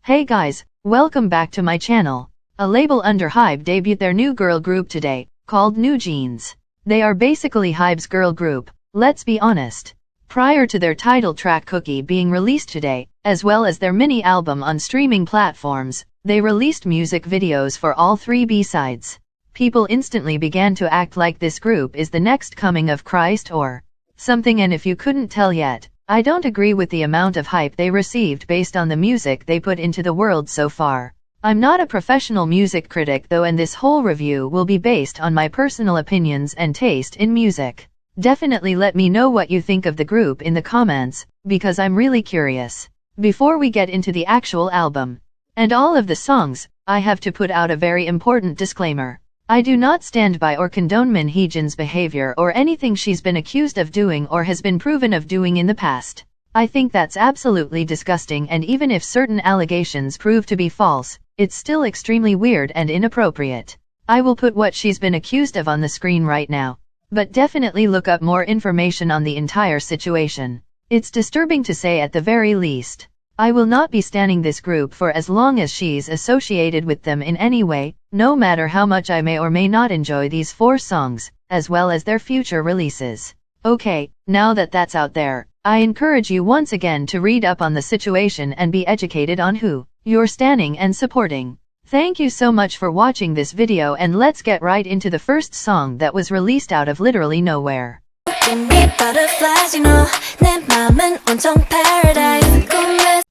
Hey guys, welcome back to my channel. A label under HYBE debuted their new girl group today, called NewJeans. They are basically HYBE's girl group, let's be honest. Prior to their title track Cookie being released today, as well as their mini album on streaming platforms, they released music videos for all 3 B-sides. People instantly began to act like this group is the next coming of Christ or something, and if you couldn't tell yet, I don't agree with the amount of hype they received based on the music they put into the world so far. I'm not a professional music critic though, and this whole review will be based on my personal opinions and taste in music. Definitely let me know what you think of the group in the comments, because I'm really curious. Before we get into the actual album and all of the songs, I have to put out a very important disclaimer. I do not stand by or condone Min Hee-jin's behavior or anything she's been accused of doing or has been proven of doing in the past. I think that's absolutely disgusting, and even if certain allegations prove to be false, it's still extremely weird and inappropriate. I will put what she's been accused of on the screen right now. But definitely look up more information on the entire situation. It's disturbing to say at the very least. I will not be standing this group for as long as she's associated with them in any way, no matter how much I may or may not enjoy these 4 songs, as well as their future releases. Okay, now that that's out there, I encourage you once again to read up on the situation and be educated on who you're standing and supporting. Thank you so much for watching this video, and let's get right into the first song that was released out of literally nowhere.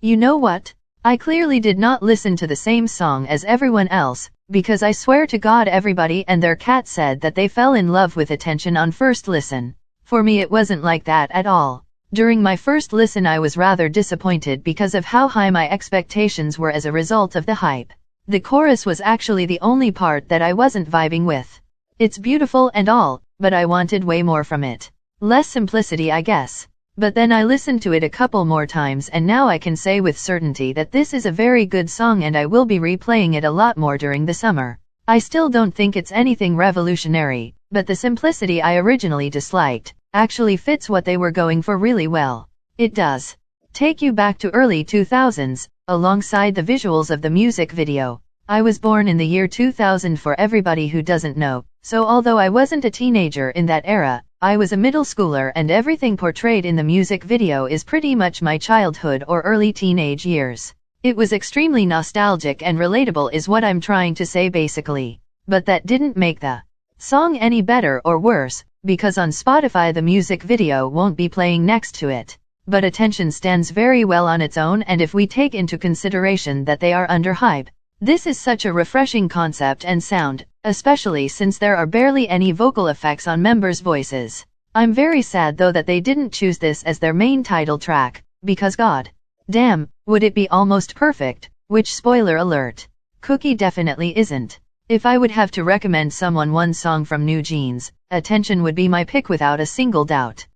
You know what? I clearly did not listen to the same song as everyone else, because I swear to God everybody and their cat said that they fell in love with Attention on first listen. For me it wasn't like that at all. During my first listen I was rather disappointed because of how high my expectations were as a result of the hype. The chorus was actually the only part that I wasn't vibing with. It's beautiful and all, but I wanted way more from it. Less simplicity, I guess. But then I listened to it a couple more times and now I can say with certainty that this is a very good song and I will be replaying it a lot more during the summer. I still don't think it's anything revolutionary, but the simplicity I originally disliked actually fits what they were going for really well. It does take you back to early 2000s, alongside the visuals of the music video. I was born in the year 2000 for everybody who doesn't know, so although I wasn't a teenager in that era, I was a middle schooler and everything portrayed in the music video is pretty much my childhood or early teenage years. It was extremely nostalgic and relatable is what I'm trying to say basically. But that didn't make the song any better or worse, because on Spotify the music video won't be playing next to it. But Attention stands very well on its own, and if we take into consideration that they are under HYBE, this is such a refreshing concept and sound, especially since there are barely any vocal effects on members' voices. I'm very sad though that they didn't choose this as their main title track, because god damn, would it be almost perfect, which spoiler alert, Cookie definitely isn't. If I would have to recommend someone one song from NewJeans, Attention would be my pick without a single doubt.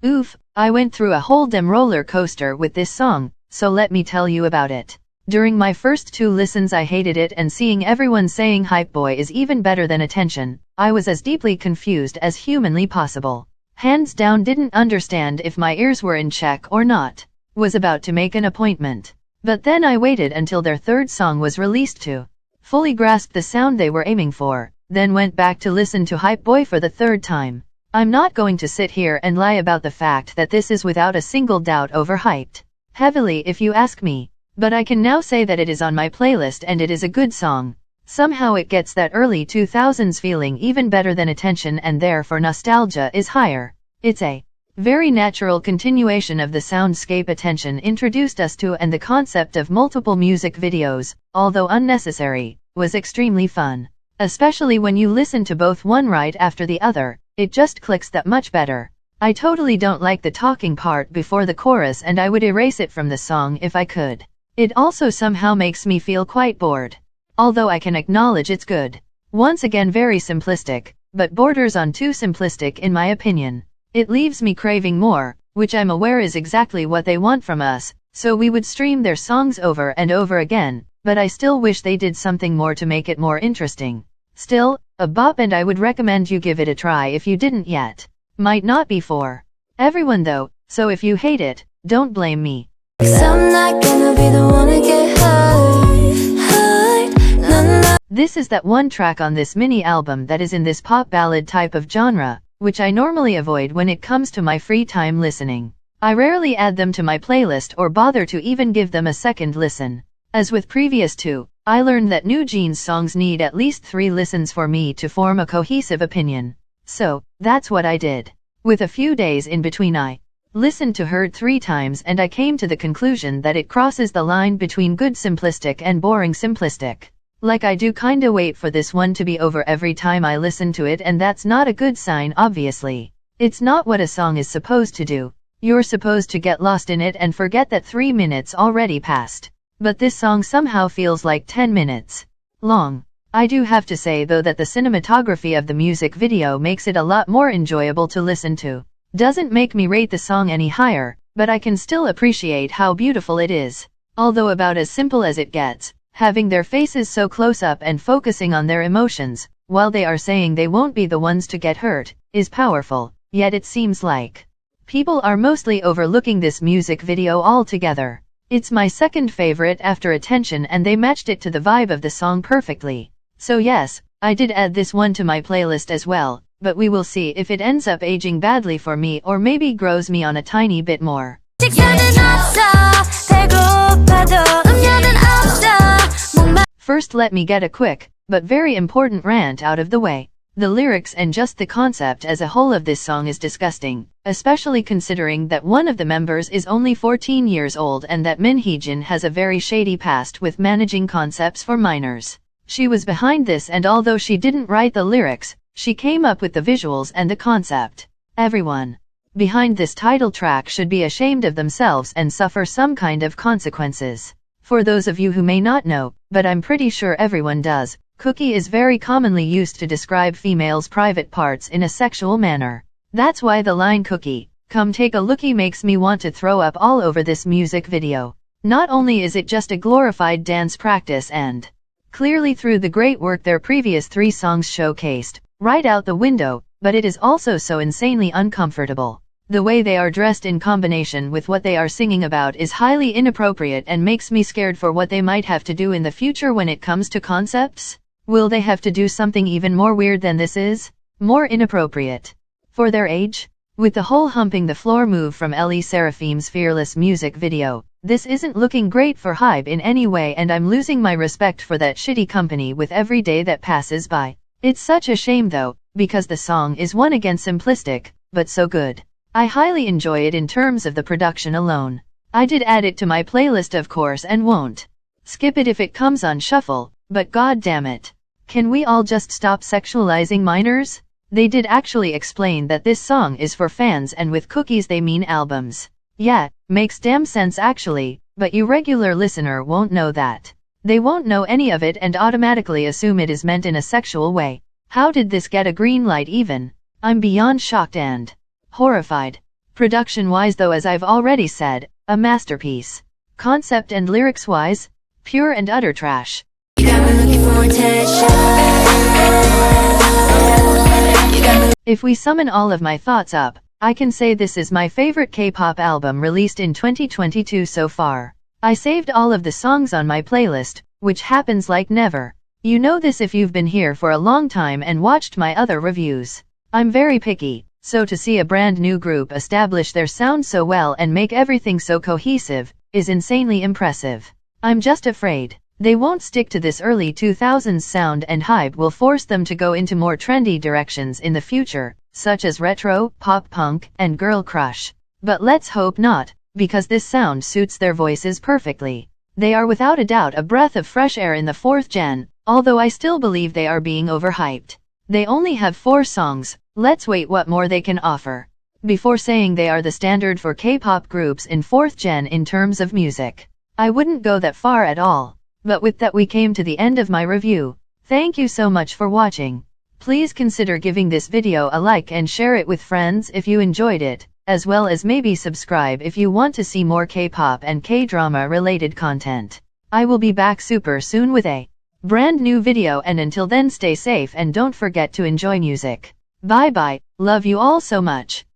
Oof, I went through a whole damn roller coaster with this song, so let me tell you about it. During my first 2 listens I hated it, and seeing everyone saying Hype Boy is even better than Attention, I was as deeply confused as humanly possible. Hands down didn't understand if my ears were in check or not. Was about to make an appointment. But then I waited until their 3rd song was released to fully grasp the sound they were aiming for, then went back to listen to Hype Boy for the 3rd time. I'm not going to sit here and lie about the fact that this is without a single doubt overhyped. Heavily if you ask me. But I can now say that it is on my playlist and it is a good song. Somehow it gets that early 2000s feeling even better than Attention, and therefore nostalgia is higher. It's a very natural continuation of the soundscape Attention introduced us to, and the concept of multiple music videos, although unnecessary, was extremely fun. Especially when you listen to both one right after the other, it just clicks that much better. I totally don't like the talking part before the chorus and I would erase it from the song if I could. It also somehow makes me feel quite bored. Although I can acknowledge it's good. Once again very simplistic, but borders on too simplistic in my opinion. It leaves me craving more, which I'm aware is exactly what they want from us, so we would stream their songs over and over again, but I still wish they did something more to make it more interesting. Still, a bop, and I would recommend you give it a try if you didn't yet. Might not be for everyone though, So if you hate it, don't blame me. 'Cause I'm not gonna be the one to get hurt. This is that one track on this mini album that is in this pop ballad type of genre, which I normally avoid when it comes to my free time listening. I rarely add them to my playlist or bother to even give them a second listen. As with previous two, I learned that NewJeans songs need at least 3 listens for me to form a cohesive opinion. So, that's what I did. With a few days in between, I listened to her 3 times and I came to the conclusion that it crosses the line between good simplistic and boring simplistic. Like I do kinda wait for this one to be over every time I listen to it, and that's not a good sign obviously. It's not what a song is supposed to do. You're supposed to get lost in it and forget that 3 minutes already passed. But this song somehow feels like 10 minutes long. I do have to say though that the cinematography of the music video makes it a lot more enjoyable to listen to. Doesn't make me rate the song any higher, but I can still appreciate how beautiful it is. Although about as simple as it gets, having their faces so close up and focusing on their emotions, while they are saying they won't be the ones to get hurt, is powerful, yet it seems like people are mostly overlooking this music video altogether. It's my second favorite after Attention, and they matched it to the vibe of the song perfectly. So yes, I did add this one to my playlist as well, but we will see if it ends up aging badly for me or maybe grows me on a tiny bit more. First let me get a quick, but very important rant out of the way. The lyrics and just the concept as a whole of this song is disgusting, especially considering that one of the members is only 14 years old and that Min Heejin has a very shady past with managing concepts for minors. She was behind this, and although she didn't write the lyrics, she came up with the visuals and the concept. Everyone behind this title track should be ashamed of themselves and suffer some kind of consequences. For those of you who may not know, but I'm pretty sure everyone does, cookie is very commonly used to describe females' private parts in a sexual manner. That's why the line "cookie, come take a lookie" makes me want to throw up all over this music video. Not only is it just a glorified dance practice and clearly through the great work their previous 3 songs showcased, right out the window, but it is also so insanely uncomfortable. The way they are dressed in combination with what they are singing about is highly inappropriate and makes me scared for what they might have to do in the future when it comes to concepts. Will they have to do something even more weird than this is? More inappropriate for their age? With the whole humping the floor move from LE SSERAFIM's Fearless music video, this isn't looking great for HYBE in any way, and I'm losing my respect for that shitty company with every day that passes by. It's such a shame though, because the song is one again simplistic, but so good. I highly enjoy it in terms of the production alone. I did add it to my playlist of course and won't skip it if it comes on shuffle, but god damn it. Can we all just stop sexualizing minors? They did actually explain that this song is for fans, and with cookies they mean albums. Yeah, makes damn sense actually, but you regular listener won't know that. They won't know any of it and automatically assume it is meant in a sexual way. How did this get a green light even? I'm beyond shocked and horrified. Production-wise though, as I've already said, a masterpiece. Concept and lyrics-wise, pure and utter trash. If we summon all of my thoughts up, I can say this is my favorite K-pop album released in 2022 so far. I saved all of the songs on my playlist, which happens like never. You know this if you've been here for a long time and watched my other reviews. I'm very picky, so to see a brand new group establish their sound so well and make everything so cohesive is insanely impressive. I'm just afraid they won't stick to this early 2000s sound, and HYBE will force them to go into more trendy directions in the future, such as retro, pop punk, and girl crush. But let's hope not, because this sound suits their voices perfectly. They are without a doubt a breath of fresh air in the 4th gen, although I still believe they are being overhyped. They only have 4 songs, let's wait what more they can offer before saying they are the standard for K-pop groups in 4th gen in terms of music. I wouldn't go that far at all. But with that we came to the end of my review. Thank you so much for watching. Please consider giving this video a like and share it with friends if you enjoyed it, as well as maybe subscribe if you want to see more K-pop and K-drama related content. I will be back super soon with a brand new video, and until then stay safe and don't forget to enjoy music. Bye bye, love you all so much.